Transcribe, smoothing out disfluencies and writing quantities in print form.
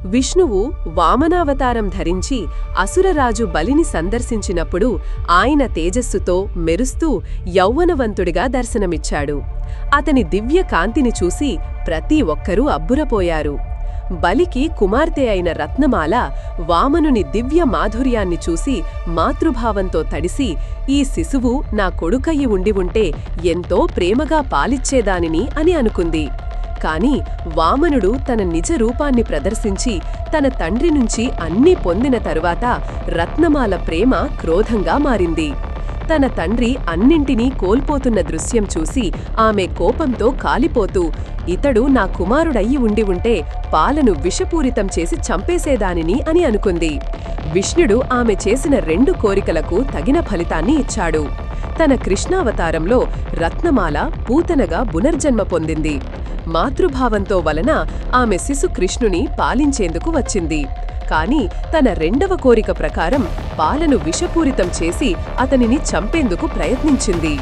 విష్ణువు వామనావతారం ధరించి అసురరాజు బలిని సందర్శించినప్పుడు ఆయన తేజస్సుతో మెరుస్తూ యౌవనవంతుడిగా దర్శనమిచ్చాడు. అతని దివ్య కాంతిని చూసి ప్రతి ఒక్కరూ అబ్బురపోయారు. బలికి కుమార్తె అయిన రత్నమాల వామనుని దివ్య మాధుర్యాన్ని చూసి మాతృభావంతో తడిసి, ఈ శిశువు నా కొడుకయ్యి ఉండి ఉంటే ఎంతో ప్రేమగా పాలిచ్చేదానిని అని అనుకుంది. కాని వామనుడు తన నిజ రూపాన్ని ప్రదర్శించి తన తండ్రి నుంచి అన్నీ పొందిన తరువాత రత్నమాల ప్రేమ క్రోధంగా మారింది. తన తండ్రి అన్నింటినీ కోల్పోతున్న దృశ్యం చూసి ఆమె కోపంతో కాలిపోతూ, ఇతడు నా కుమారుడయ్యి ఉండి ఉంటే పాలను విషపూరితం చేసి చంపేసేదానిని అని అనుకుంది. విష్ణుడు ఆమె చేసిన 2 కోరికలకు తగిన ఫలితాన్ని ఇచ్చాడు. తన కృష్ణావతారంలో రత్నమాల పూతనగా పునర్జన్మ పొందింది. మాతృభావంతో వలన ఆమె శిశు కృష్ణుని పాలించేందుకు వచ్చింది. కాని తన 2వ కోరిక ప్రకారం పాలను విషపూరితం చేసి అతనిని చంపేందుకు ప్రయత్నించింది.